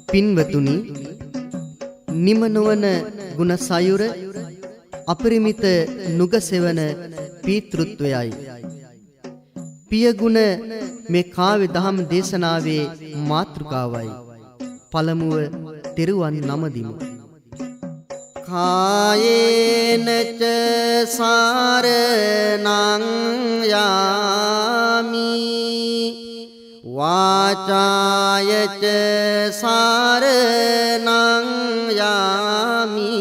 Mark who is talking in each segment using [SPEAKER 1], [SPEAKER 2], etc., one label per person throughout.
[SPEAKER 1] පින්වතුනි, නිම නොවන ගුණ සයුර අපරිමිත නුග සෙවන පීතෘත්වයයි. පියගුණ මේ කාව්‍ය දහම් දේශනාවේ මාතෘකාවයි. පළමුව තෙරුවන් නමදිමු. කායේනච සාරණං යාමි වාචායච සාරණං යාමි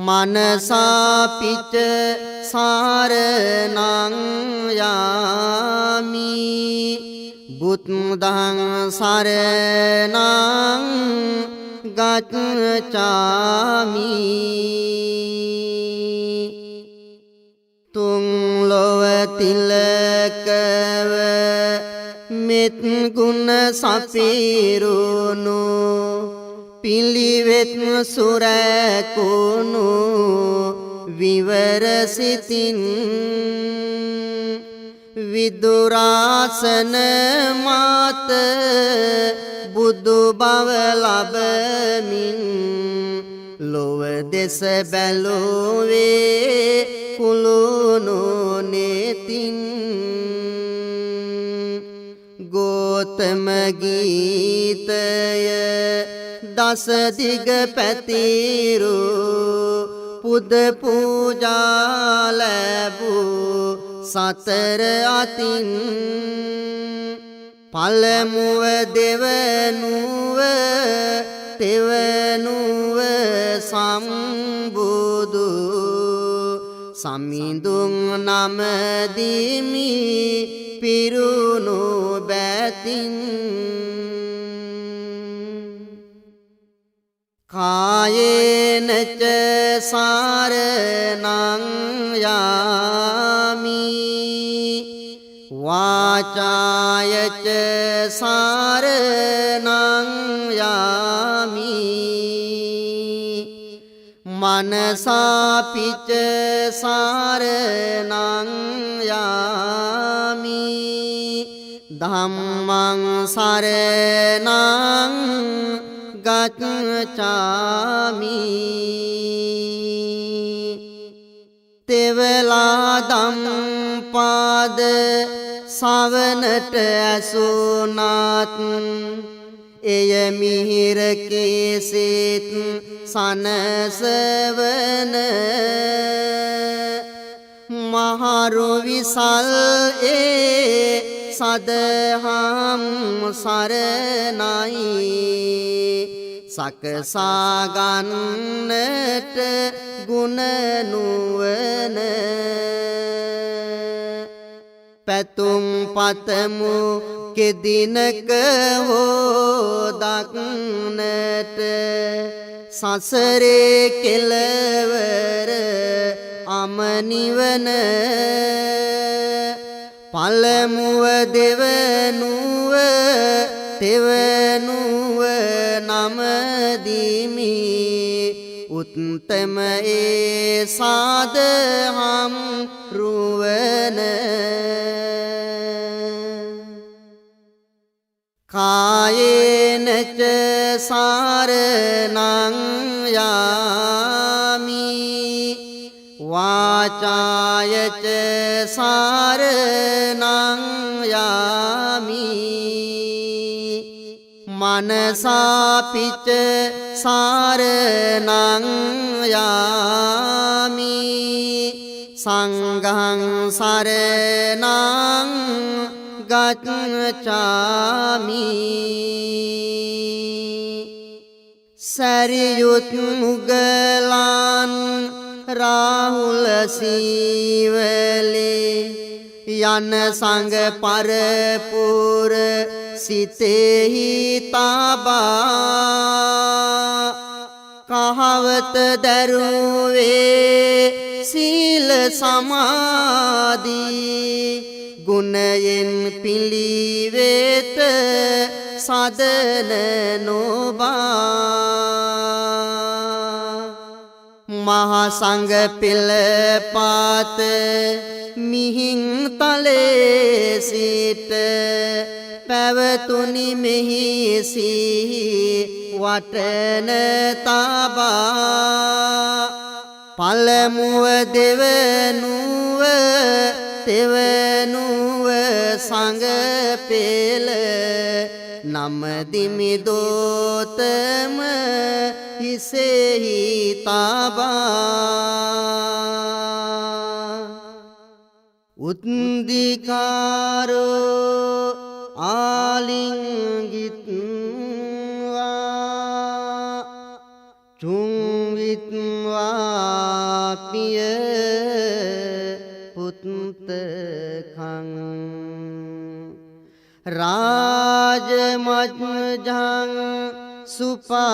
[SPEAKER 1] මනසාපිච සාරණං යාමි බුද්ධං සරණං ගච්ඡාමි තුන් ලොව තිලකව මෙත් ගුණ සපිරුණු පිළිවෙත් සුරකුණු විවර සිතින් විදුරාසන මාත බුදු බව ලබමින් ලොව දෙස බැලුවේ කුළුණු නෙතින් ගෝතම ගීතය දස දිග පැතිරු පුද පූජා ලැබූ සතර අතින් පළමුව දෙවනුව තෙවනුව සම්බුදු සමිඳුන් නමදිමි පිරුණු බැතින් කායේනච සාරණං යාමි වාචායච සාරණං යාමි මනසාපිච සාරණං යාමි ධම්මං සරණං ගච්ඡාමි තෙවලා ධම්පාද සවනට ඇසුනාත් එය මිහිර කේසෙත් සනසවන මහරු විසල් සදහම් සරණයි සකසාගන්නට ගුණ නුවණ පැතුම් පතමු කෙදිනක හෝ දක්නට සසරේ කෙලවර අමනිවන පළමුව දෙවනුව තෙවනුව නමදිමි උත්තම සාදහම් රුවන කායේනච සාරණං යාමි වාචායච සාරණං යාමි මනසාපිච සාරණං යාමි සංඝං සරණං ගච්ඡාමි සරියුත් මුගලන් රාහුල සීවලේ යන සංඝ පරපුර සිතෙහි තබා කහවත දරුවේ සීල සමාධි ගුණයෙන් පිළිවෙත සදන නොබා මහා සංඝ පිළපාත මිහින් තලේ සිට පැවතුනි මෙහි සිහි වටන තබා පළමුව දෙවනුව තෙවනුව සංඝ පෙළ නමදිමි දෝතම හිසෙහි තබා උද්දිකාරෝ ආලිංගිත්වා චුංවිත්වා පිය පුත්තකං රාජමජ්ජං සුපාතිට්ඨං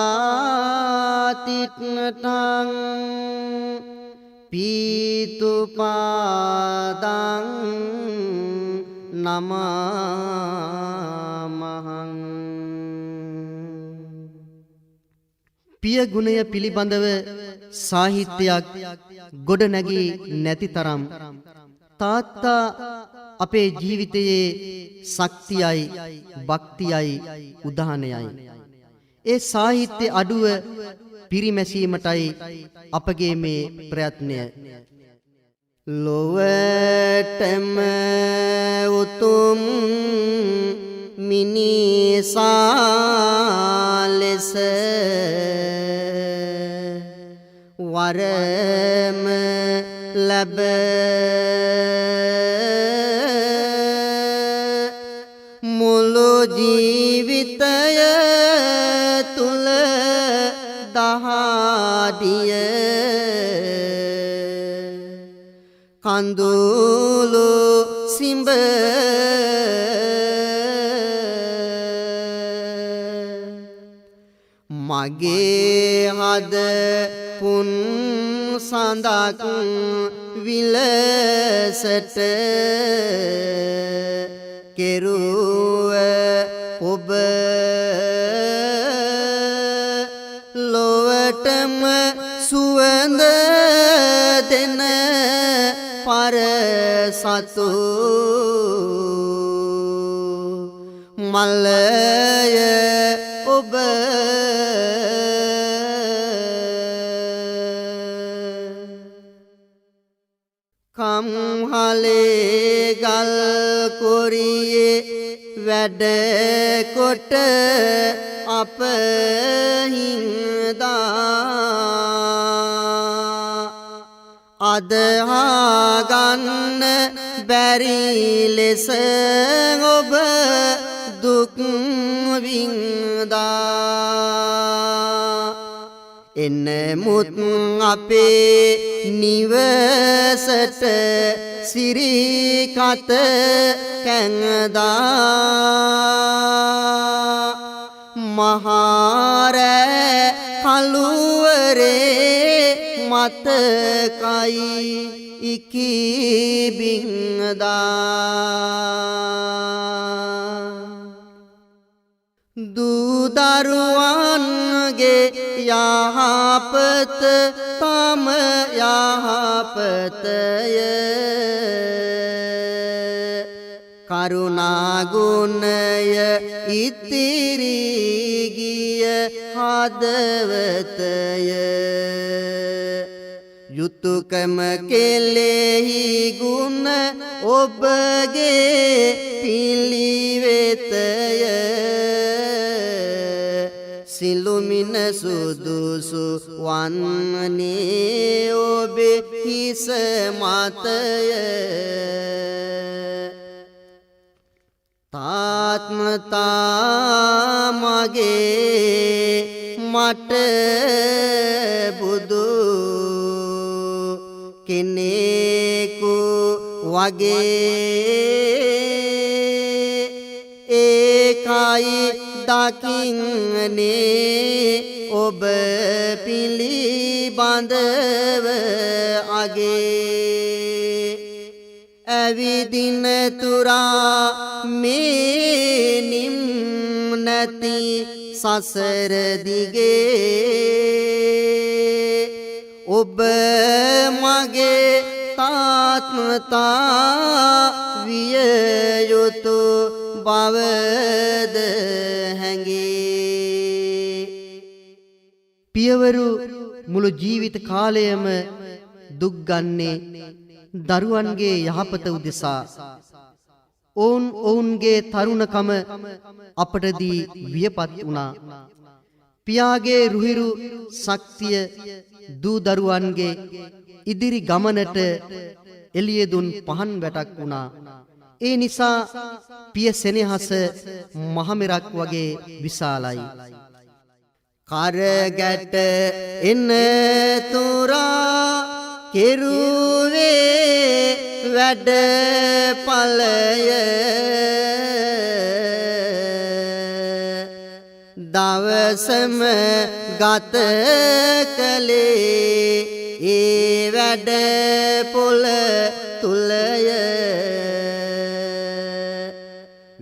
[SPEAKER 1] පීතුපාදං නමාමහං පිය ගුණය පිළිබඳව සාහිත්‍යයක් ගොඩ නැගී නැති තරම් තාත්තා අපේ ජීවිතයේ ශක්තියයි භක්තියයි උදාහනයයි ඒ සාහිත්‍ය අඩුව පිරිමැසීමටයි අපගේ මේ ප්‍රයත්නය ලොවටම උතුම් මිනිසා ලෙස වරම ලැබ මුළු ජීවිතය තුල දහදිය කඳුළු සිඹ මගේ හද පුන් සඳක් විලසට කෙරුව ඔබ ලොවටම සුවඳ දෙන පරසතු මලය ඔබ කම්හලේ ගල් කොරියේ වැඩ කොට අප හින්දා අදහා ගන්න බැරි ලෙස ඔබ දුක් විඳා එනමුත් අපේ නිවසට සිරිකත කැඳා මහාර කළුවරේ මතකයි ඉකිබින්දා දුදරුවන්ගේ යහපත තම යහපතය කරුණාගුණය ඉතිරි ගිය හදවතය යුතුයකම කෙලෙහි ගුණ ඔබගේ පිළිවෙතය සිළුමින සුදුසු වන්නේ ඔබේ හිස මතය තාත්මතා මගේ මට බුදු කෙනෙකු වගේ ඒකයි දකින්නේ ඔබ පිළිබඳව අගේ ඇවිදින තුරා මේ නිම් නැති සසර දිගේ ඔබ මගේ තාත්මතා විය යුතු බවද හැඟේ.
[SPEAKER 2] පියවරු මුළු ජීවිත කාලයම දුක් ගන්නේ දරුවන්ගේ යහපත උදෙසා. ඔවුන්ගේ තරුණකම අපට දී වියපත් වුණා. පියාගේ රුහිරු ශක්තිය දූ දරුවන්ගේ ඉදිරි ගමනට එළිය දුන් පහන් වැටක් වුණා. ඒ නිසා පිය සෙනෙහස මහමෙරක් වගේ විශාලයි.
[SPEAKER 1] කරගැට එන තුරා කෙරුවේ වැඩ ඵලය දවසම ගත කළේ ඒ වැඩ පොළ තුලය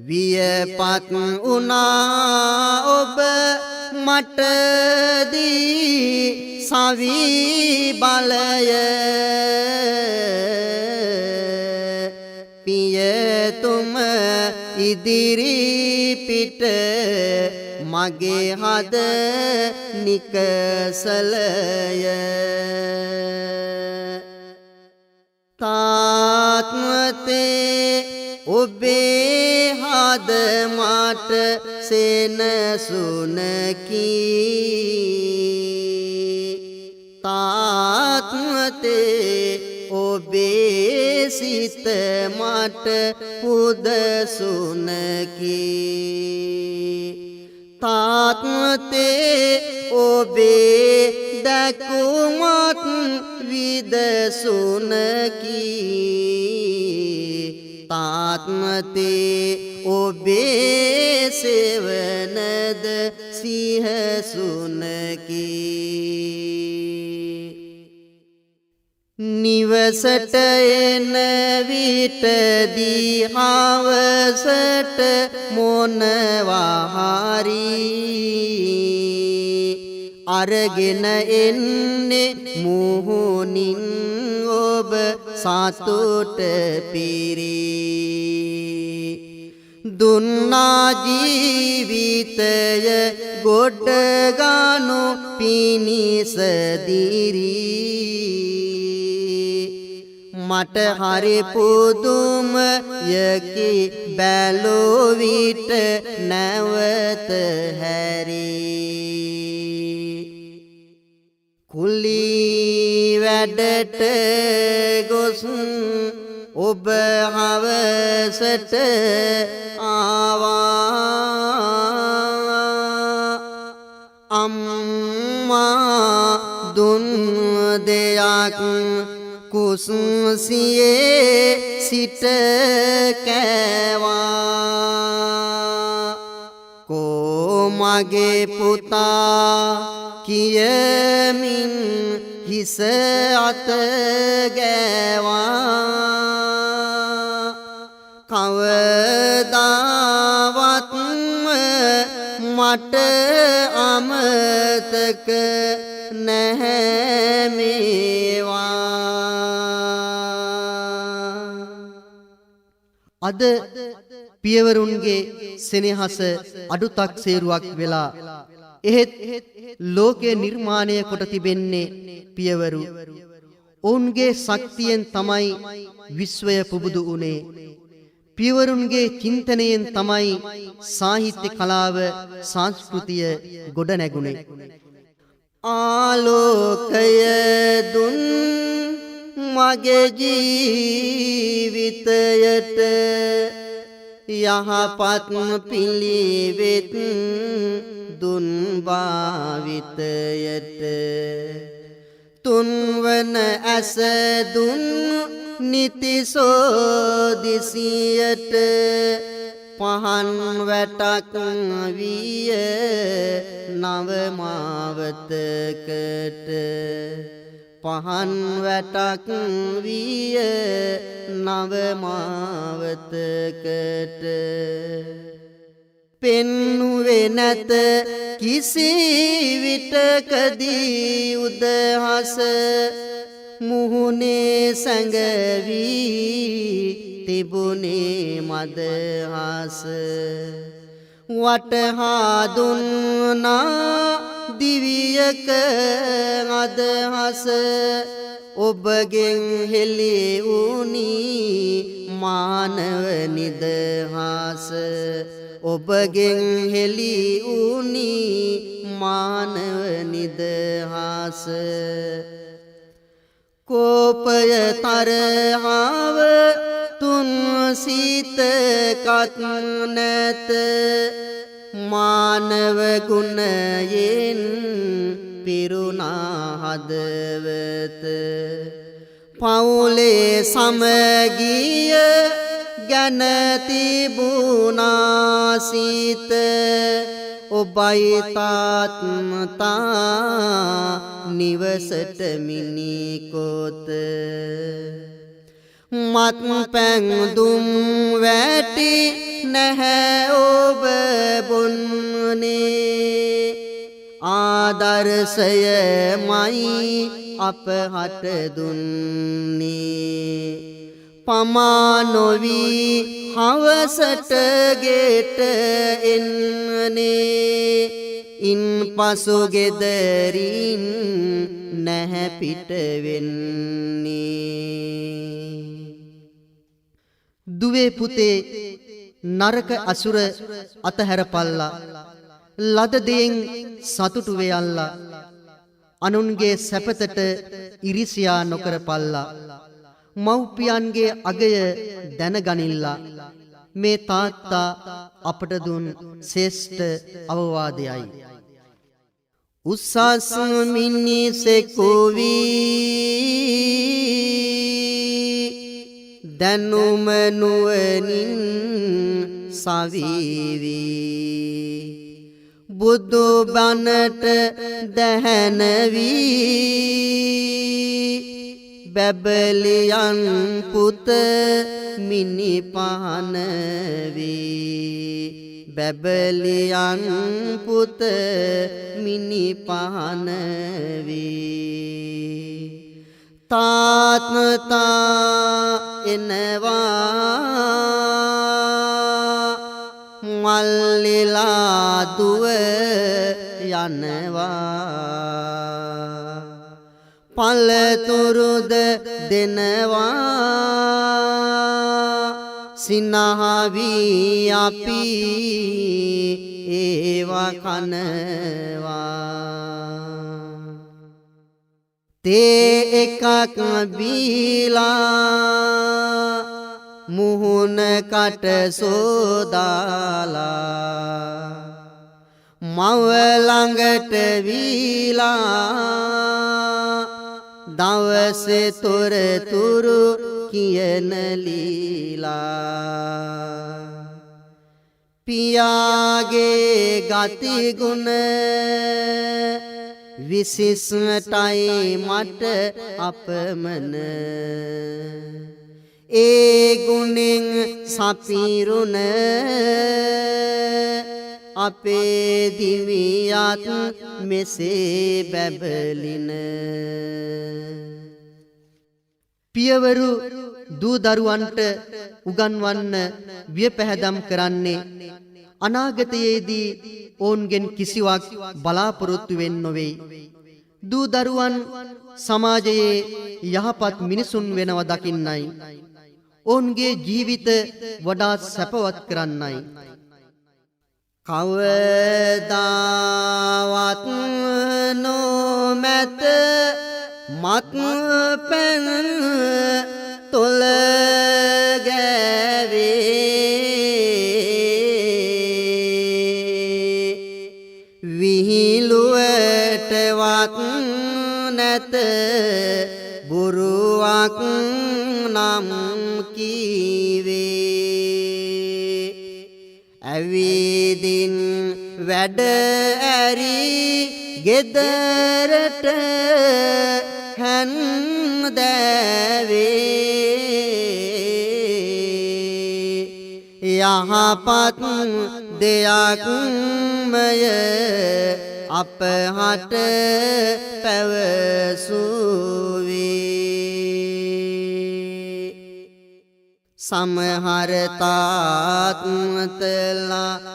[SPEAKER 1] වියපත් උනා ඔබ මට දී සවි බලය පියතුම ඉදිරි පිට මගේ හද නිකසලය තාත්මතේ ඔබේ හද මට සෙනසුනකි තාත්මතේ ඔබේ සිත මට පුදසුනකි තාත්මතේ ඔබේ දැකුමත් විදසුනකි තාත්මතේ ඔබේ සෙවනද සිහසුනකි නිවසට එන විටදී හවසට මොනවා හරි අරගෙන එන්නේ මුහුණින් ඔබ සතුට පිරි දුන්නා ජීවිතය ගොඩ ගනු පිනිස දිරි මට හරි පුදුම යකි බැලෝ විට නැවත හැරි කුලී වැඩට ගොස් ඔබ හවසට ආවා අම්මා දුන් දෙයක් කුස්සියේ සිට කෑවා කොමගේ පුතා කියමින් හිස අත ගෑවා කවදාවත්ම මට අමතක නැහැ මේවා
[SPEAKER 2] අද පියවරුන්ගේ සෙනෙහස අඩුතක් සේරුවක් වෙලා එහෙත් ලෝකය නිර්මාණය කොට තිබෙන්නේ පියවරු ඔවුන්ගේ ශක්තියෙන් තමයි විශ්වය පුබුදු වුණේ පියවරුන්ගේ චින්තනයෙන් තමයි සාහිත්‍ය කලාව සංස්කෘතිය ගොඩ නැගුණේ
[SPEAKER 1] ආලෝකය දුන් මගේ ජීවිතයට යහපත් පිළිවෙත් දුන් භාවිතයට තුන්වන ඇස දුන් නිතිසෝදිසියට පහන් වැටක් විය නවමාවතකට පහන් වැටක් විය නවමාවතකට පෙන්නුවේ නැත කිසි විටකදී උදහස මුහුණේ සැඟවී තිබුණේ මදහස වටහා දුන්නා දිවියක අදහස ඔබගෙන් හෙළි වුණී මානව නිදහස ඔබගෙන් හෙළි වුණී මානව නිදහස කෝපය තරහව තුන් සිතකත් නැත මානව ගුණයෙන් පිරුණා හදවත පවුලේ සමගිය ගැන තිබුණා සිත ඔබයි තාත්මතා නිවසට මිනිකොත මත් පැංදුම් වැටි නැහැ ඔබ බොන්නේ ආදර්ශයමයි අප හට දුන්නේ පමා නොවී හවසට ගෙට එන්නේ ඉන් පසු ගෙදරින් නැහැ පිට වෙන්නේ
[SPEAKER 2] දුවේ පුතේ නරක අසුර අතහැරපල්ලා ලද දෙයින් සතුටු වෙයල්ලා අනුන්ගේ සැපතට ඉරිසියා නොකරපල්ලා මව්පියන්ගේ අගය දැනගනිල්ලා මේ තාත්තා අපට දුන් ශ්‍රේෂ්ඨ අවවාදයයි
[SPEAKER 1] උසස් මිනිසෙකු වී දැනුම නුවණින් සවිවි බුදු බණට දැහැන වී බැබලියන් පුත මිනි පහන වී බැබලියන් පුත මිනි පහන වී තාත්මතා එනවා මල්ලිලා දුව යනවා පළතුරුද දෙනවා සිනහවී අපි ඒවා කනවා තේ එකක් බීලා මුහුණකට සෝදාලා මව ළඟට වීලා දවසේ තොරතුරු කියන ලීලා පියාගේ ගතිගුණ විශේෂටයි මට අපමණ ඒ ගුණෙන් සපිරුණ අපේ දිවියත් මෙසේ බැබලින
[SPEAKER 2] පියවරු දූ දරුවන්ට උගන්වන්න වියපැහැදම් කරන්නේ අනාගතයේදී ඔවුන්ගෙන් කිසිවක් බලාපොරොත්තු වෙන්න නොවේ. දූ දරුවන් සමාජයේ යහපත් මිනිසුන් වෙනව දකින්නයි. ඔවුන්ගේ ජීවිත වඩාත් සැපවත් කරන්නයි.
[SPEAKER 1] කවදාවත් නොමැත මත් පැන් තොල ගැවේ විහිළුවටවත් නැත බොරුවක් නම් කීවේ ඇවිදින් වැඩ ඇරි ගෙදරට හැන්දෑවේ යහපත් දෙයක්මය අප හට පැවසුවේ සමහර තාත්මතලා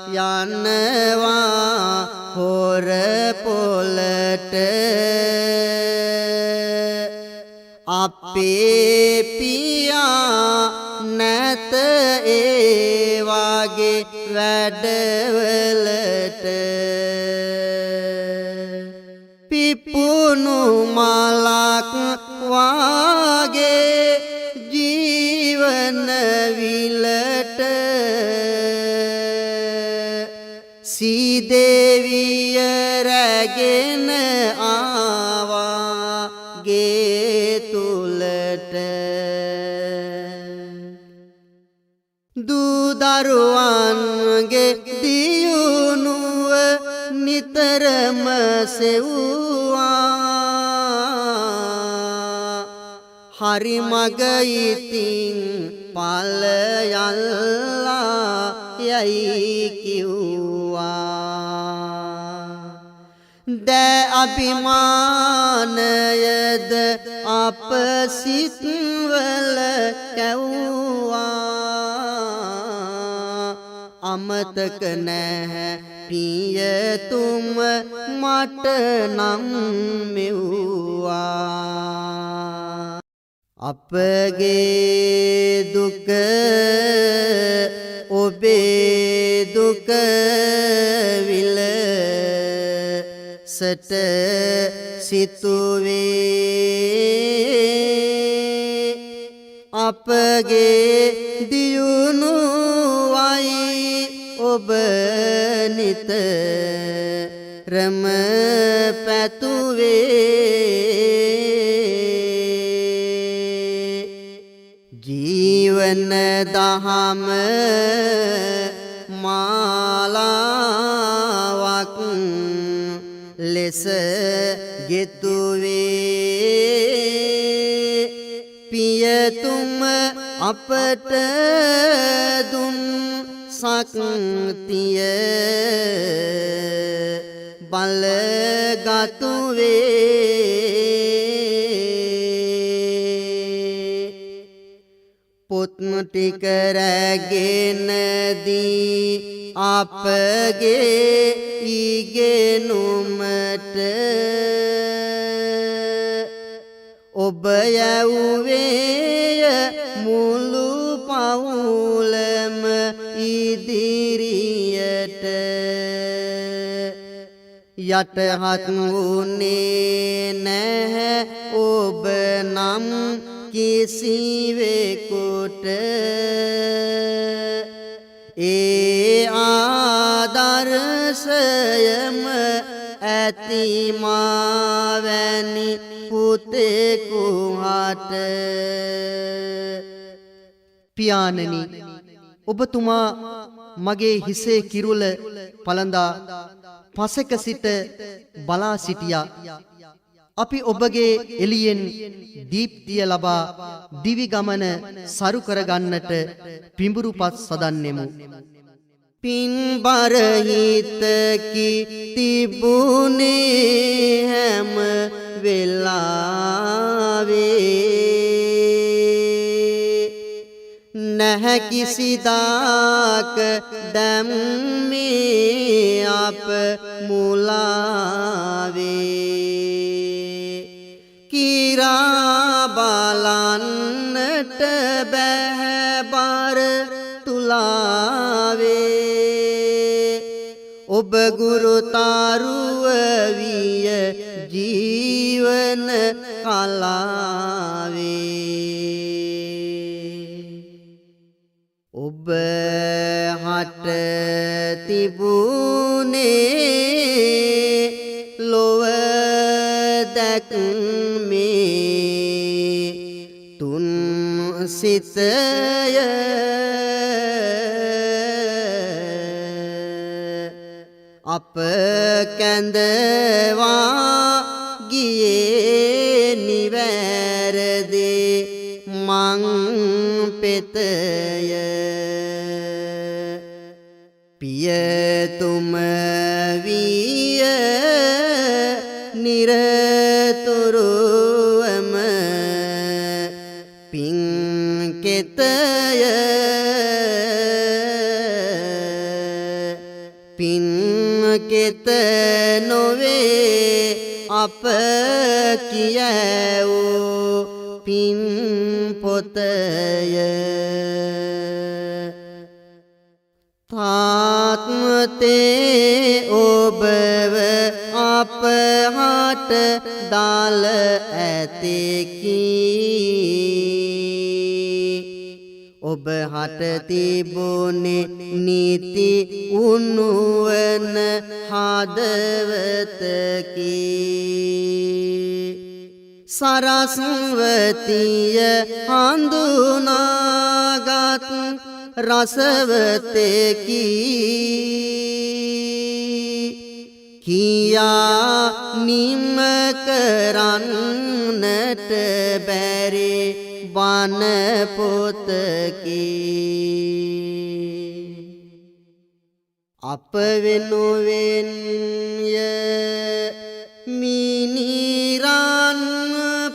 [SPEAKER 1] යනවා හොර පොලට අපේ පියා නැත ඒ වාගේ වැඩවලට පිපුණු මලක් වාගේ ජීවන විලට සීදේවිය රැගෙන ආවා ගේ තුලට දූ දරුවන්ගේ දියුණුව නිතරම සෙව්වා හරි මග ඉතින් පල යල්ලා යයි කිව්වා දැ අභිමානයද අප සිත්වල කැව්වා අමතක නැහැ පියතුම මට නම් මෙව්වා අපගේ දුක ඔබේ දුක විලසට සිතුවේ අපගේ දියුණුවයි ඔබ නිතරම පැතුවේ ජීවන දහම මාලාවක් ලෙස ගෙතුවේ පියතුම අපට දුන් සක්තිය බලගතුවේ පොත් ටික රැගෙන දී අපගේ ඉගෙනුමට ඔබ යවුවේය මුළු පවුලම ඉදිරියට යටහත් වුණේ නැහැ ඔබ නම් කිසිවෙකුට ඒ ආදර්ශයම ඇති මාවැනි පුතෙකු හට
[SPEAKER 2] පියාණනි ඔබතුමා මගේ හිසේ කිරුල පළඳා පසක සිට බලා සිටියා අපි ඔබගේ එළියෙන් දීප්තිය ලබා දිවි ගමන සරු කරගන්නට පිඹුරුපත් සදන්නෙමු
[SPEAKER 1] පින්බර හිතකි තිබුණේ හැම වෙලාවේ නැහැ කිසිදාක දැම්මේ අප මුලාවේ කිරා බලන්නට බැහැ බර තුලාවේ ඔබ ගුරුතරුව විය ජීවන කලාවේ ඔබ හට තිබුණේ ලොව දැක්මේ තුන් සිතය අප කැඳවා ගියේ නිවැරදි මං පෙතය පියතුම විය නිරතුරුවම පින්කෙතය කෙත නොවේ අප කියවූ පින් පොතය තාත්මතේ ඔබව අපහට දාල ඇතෙකි ඔබ හට තිබුණේ නීති උනුවන හදවතකි සරස්වතිය හඳුනාගත් රසවතකි කියා නිම කරන්නට බැරි බණ පොතකි අප වෙනුවෙන් මිනිරන්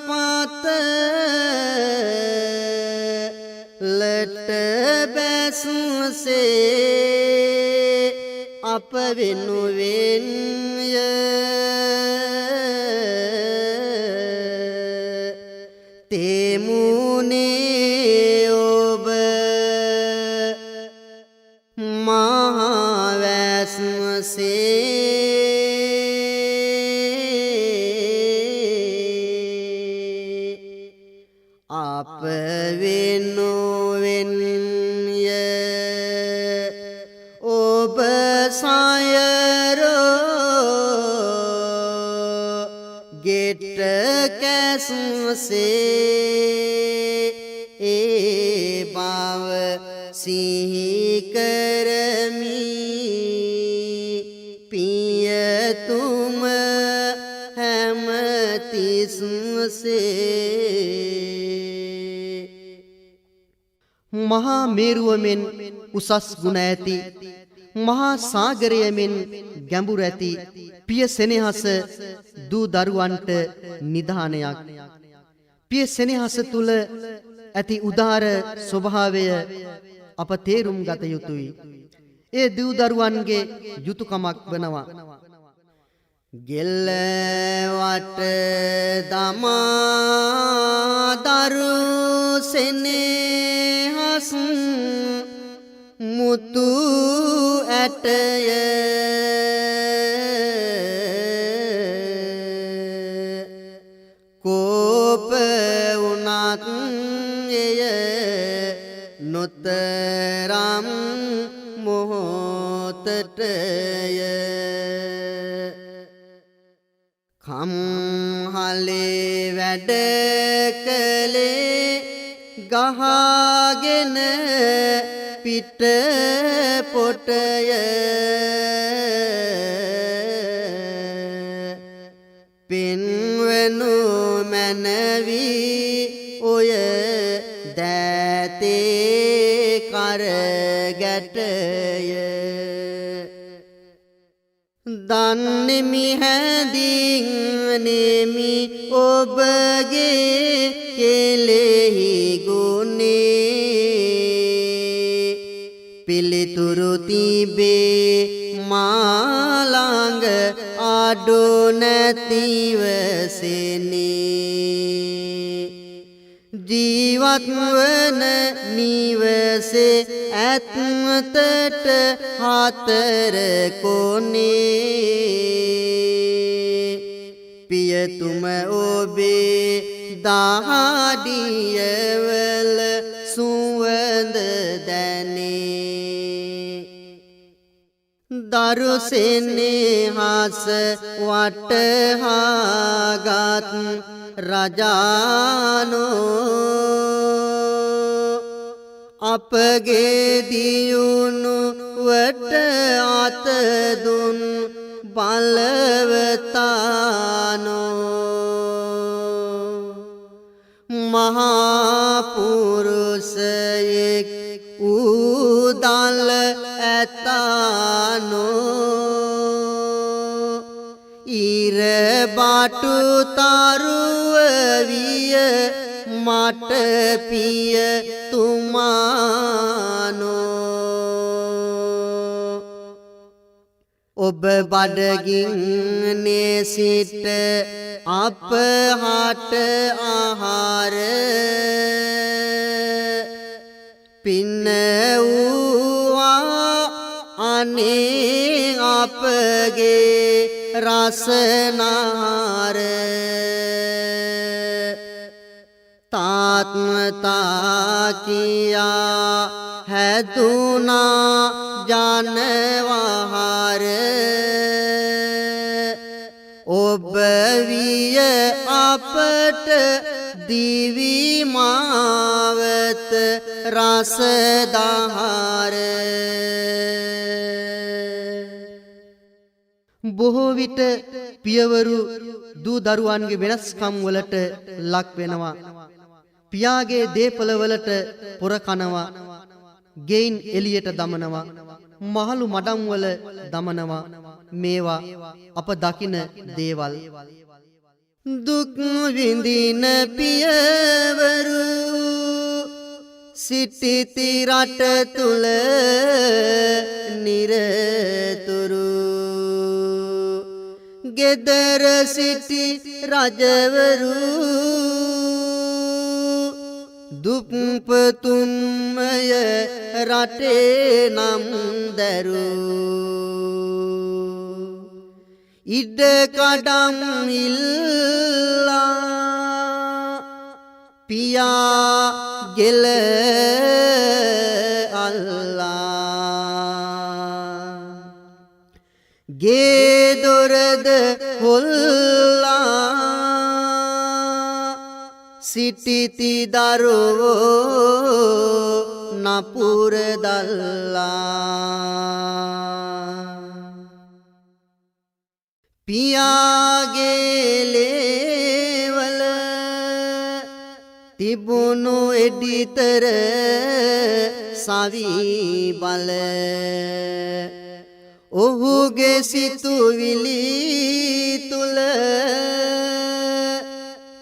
[SPEAKER 1] පත ලට බැසුසේ අප වෙනුවෙන් තෙමුනේ ඔබ මහවැස්මසේ අප වෙනුවෙන් ඔබ සයරෝ ගෙට කැසුසේ ඒ බව සිහිකරමි පියතුම හැමතිස්සේ
[SPEAKER 2] මහා මේරුවමෙන් උසස් ගුණ ඇති මහා සාගරයමෙන් ගැඹුර ඇති පිය සෙනෙහස දූ දරුවන්ට නිධානයක් පිය සෙනෙහස තුල ඇති උදාර ස්වභාවය අප තේරුම් ගත යුතුයි ඒ දූ දරුවන්ගේ යුතුයකමක් වෙනවා
[SPEAKER 1] ගෙල්ලවට දමා දරු සෙනෙහස් මුතු ඇටය කෝප වුණත් එය නොතරම් මොහොතටය කම්හලේ වැඩ කළේ ගහගෙන පිට පොටය පින්වනු මැනවි ඔය දෑතේ කරගැටය දන්නෙමි හැඳින්නෙමි ඔබගේ කෙලෙහි ගුණේ පිළිතුරු තිබේ මාළඟ අඩු නැතිවසෙනේ ජීවත් වන නිවසේ ඇත්මතට හතර කොනේ පියතුම ඔබේ දහඩියවල සුවඳ දැනේ දරු සෙනෙහස වටහාගත් රජානෝ අපගේ දියුණුවට අත දුන් බලවතානෝ මහා පුරුෂයෙක් උදල් ඇතානෝ ඉර බටු තරුව විය මට පිය තුමානෝ ඔබ බඩගින්නේ සිට අප හට ආහාර පින්න වූවා අනේ අපගේ රසනාර තාත්මතා කියා හැදුනා ජනවහර ඔබ විය අපට දිවි මාවත රසදහර
[SPEAKER 2] බොහෝ විට පියවරු දූ දරුවන්ගේ වෙනස්කම් වලට ලක් වෙනවා. පියාගේ දේපල වලට පොර කනවා. ගෙයින් එළියට දමනවා. මහලු මඩම් වල දමනවා. මේවා අප දකින දේවල්.
[SPEAKER 1] දුක් විඳින පියවරු සිටිති රට තුල නිරතුරු ගෙදර සිටි රජවරු දුප්පතුන්මය රටේ නම් දරු ඉඩ කඩම් ඉල්ලා පියා ගෙල අල්ලා ගේ දොරද හොල්ලා සිටිති දරුවෝ නපුර දල්ලා පියාගේ ලේවල තිබුණු එඩිතර සවි බල ඔහුගේ සිතුවිලි තුල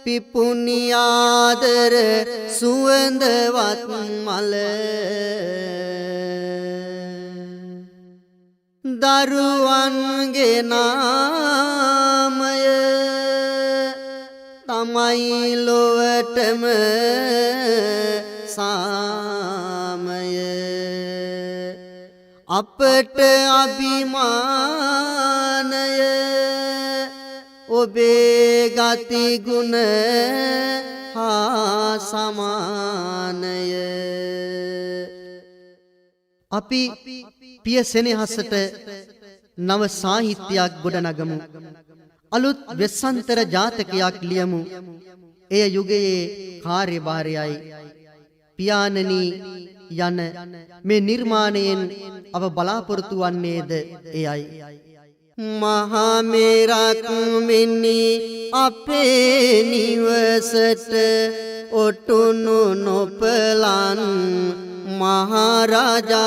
[SPEAKER 1] පිපුණි ආදර සුවඳවත් මල දරුවන්ගේ නාමය තමයි ලොවටම සාමය අපට අභිමානය ඔබේ ගති ගුණ හා සමානය
[SPEAKER 2] අපි පිය සෙනෙහසට නව සාහිත්‍යයක් ගොඩනගමු. අලුත් වෙස්සන්තර ජාතකයක් ලියමු. එය යුගයේ කාර්යභාරයයි. පියාණනි යන මේ නිර්මාණයෙන් අප බලාපොරොත්තු වන්නේද එයයි.
[SPEAKER 1] මහා මේරක් මෙන්නි අපේ නිවසට ඔටුනු නොපලන් මහරජානෝ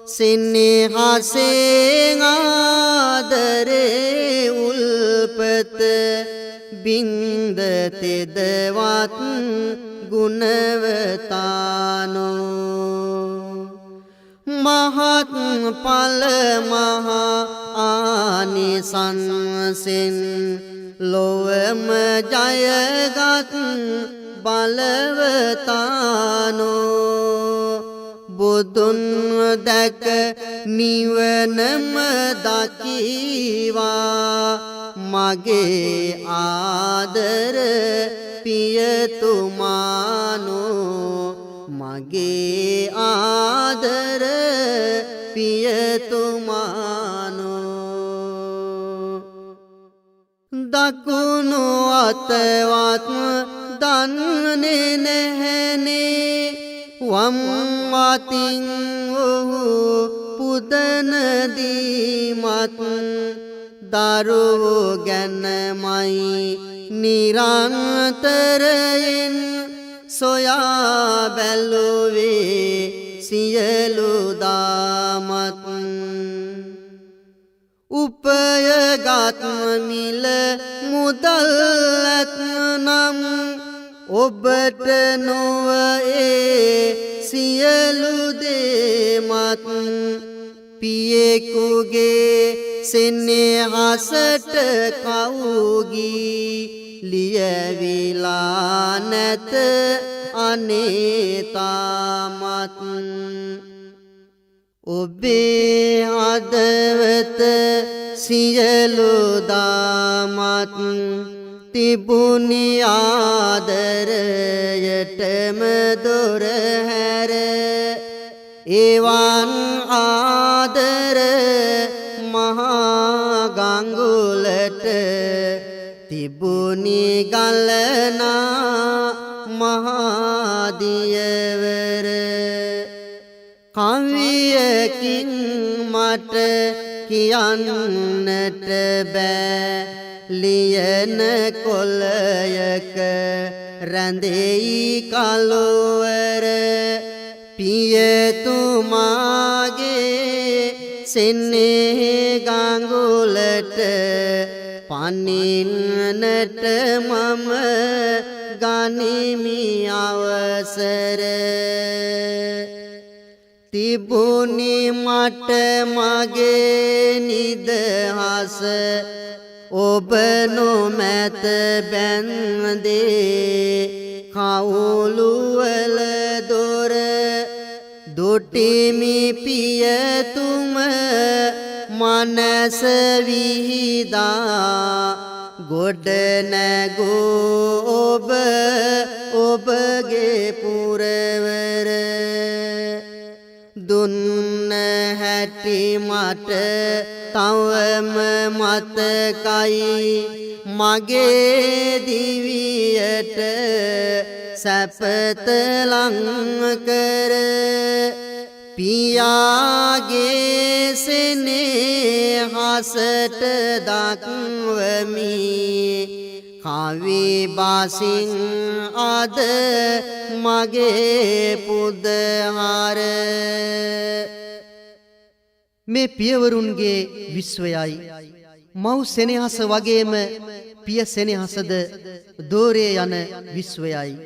[SPEAKER 1] සෙනෙහසෙන් ආදරේ උල්පත බින්ද තෙදවත් ගුණවතානෝ මහත් ඵල මහා ආනිසංසෙන් ලොවම ජයගත් බලවතානෝ බුදුන් දැක නිවනම දකිවා මගේ ආදර පියතුමානෝ මගේ ආදර පියතුමානෝ දකුණු අතවත් දන්නේ නැහැනේ වම් අතින් ඔහු පුදන දීමත් දරුවෝ ගැනමයි නිරන්තරයෙන් සොයා බැලුවේ සියලු දාමත් උපයගත් මිල මුදල් ඇතනම් ඔබට නොව ඒ සියලු දේමත් පියෙකුගේ සෙනෙහසට කවුගී ලියවිලා නැත අනේ තාමත් ඔබේ හදවත සියලු දාමත් තිබුණි ආදරයටම දොර හැර එවන් ආදර මහා ගංගුලට තිබුණි ගලනා මහා දියවර කවියකින් මට කියන්නට බෑ ලියන කොළයක රැඳෙයි කලවර පියතුමාගේ සෙනෙහි ගඟුලට පනින්නට මම ගනිමි අවසර තිබුණි මට මගේ නිදහස ඔබ නොමැත බැන්දේ කවුළුවල දොර දුටිමි පියතුම මනස විහිදා ගොඩ නැගූ ඔබ ඔබගේ පුරවර දුන්න හැටි මට තවම මතකයි මගේ දිවියට සැපත ලං කර පියාගේ සෙනෙහසට දක්වමි කවි බසින් අද මගේ පුදහර
[SPEAKER 2] මේ පියවරුන්ගේ විශ්වයයි මව් සෙනෙහස වගේම පිය සෙනෙහසද දෝරේ යන විශ්වයයි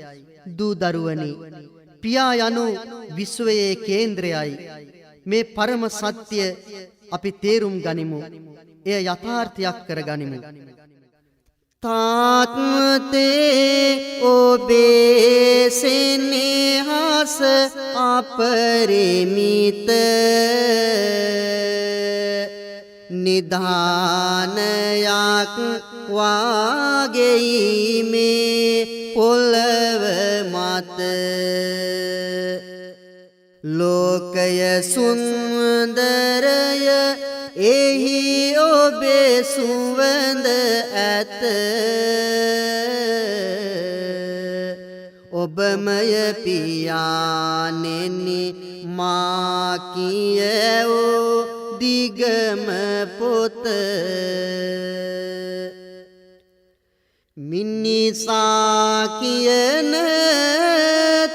[SPEAKER 2] දූ දරුවනි පියා යනු විශ්වයේ කේන්ද්‍රයයි මේ පරම සත්‍ය අපි තේරුම් ගනිමු එය යථාර්ථයක් කර ගනිමු
[SPEAKER 1] තාත්මතේ ඔබේ සෙනෙහස අපරිමිත නිධානයක් වාගෙයි මේ පොළව මත ලෝකය සුන්දරය එහි ඔබේ සුවඳ ඇත ඔබමය පියාණෙනි මා කියවෝ දිගම පොත මිනිසා කියන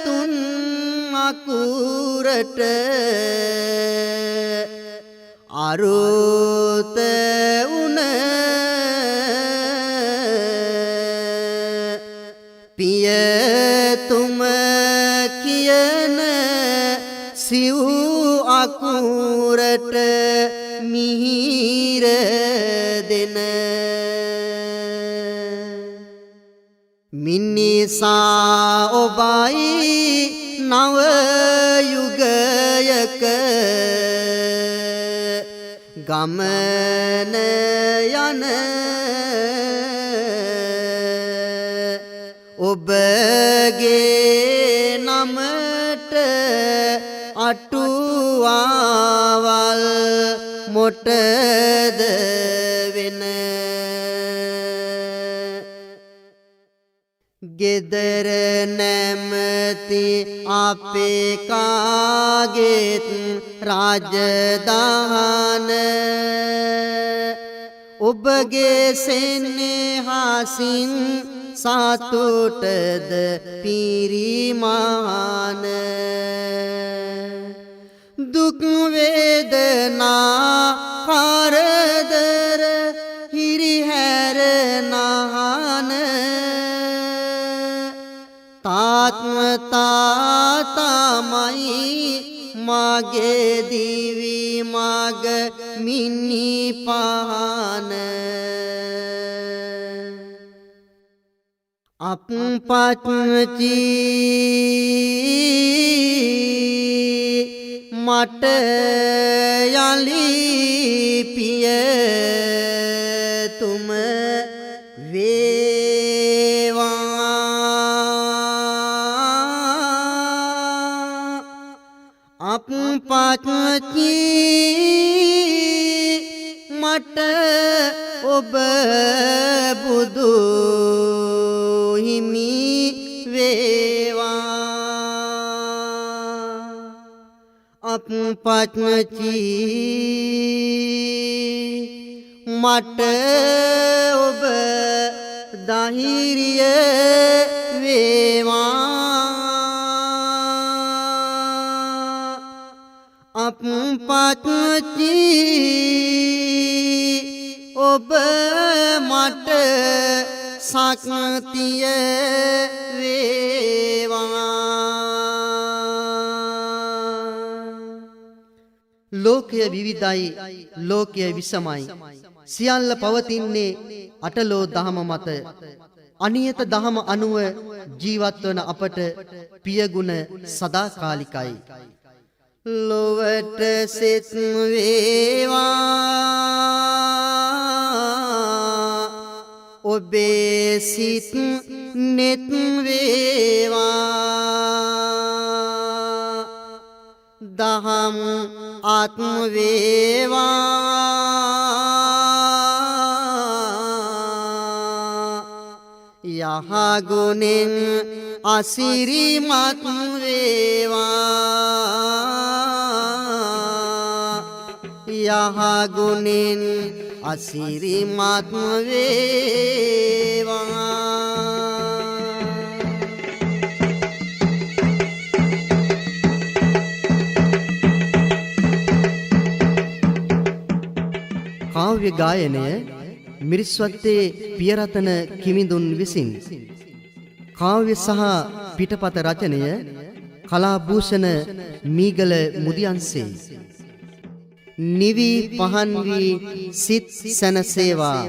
[SPEAKER 1] තුන් අකුරට අරුත උන පියතුම කියන සිව් අකුරට මිහිර දෙන මිනිසා ඔබයි නව යුගයක ගමන යන ඔබගේ නමට අටුවාවල් මොටද වෙන ගෙදර නැමති අපේ කාගෙත් රාජධාන ඔබගේ සෙනෙහසින් සතුටද පිරිමාන දුක් වේදනා කරදර හිරිහැර නහන තාත්ම තාතමයි මාගේ දිවි මග මිනි පහන අප්පච්චි මට යලි පිය තුම වේවා අප්පච්චි මට ඔබ බුදු හිමි වේවා අප්පච්චි මට ඔබ ධෛර්ය වේවා අප්පච්චි ඔබ මට ශක්තිය වේවා
[SPEAKER 2] ලෝකය විවිධයි ලෝකය විසමයි සියල්ල පවතින්නේ අටලෝ දහම මත අනියත දහම අනුව ජීවත් වන අපට පියගුණ සදාකාලිකයි
[SPEAKER 1] ලොවට සෙත් වේවා ඔබේ සිත් නෙත් වේවා දහම් ආත්ම වේවා යහගුණෙන් අසිරිමත් වේවා යහගුණෙන් අසිරිමත් වේවා
[SPEAKER 2] කාව්‍ය ගායනය මිරිස්වත්තේ පියරතන කිමිඳුන් විසින් කාව්‍ය සහ පිටපත රචනය කලාභූෂණ මීගල මුදියන්සේ නිවි පහන් වී සිත් සැනසේවා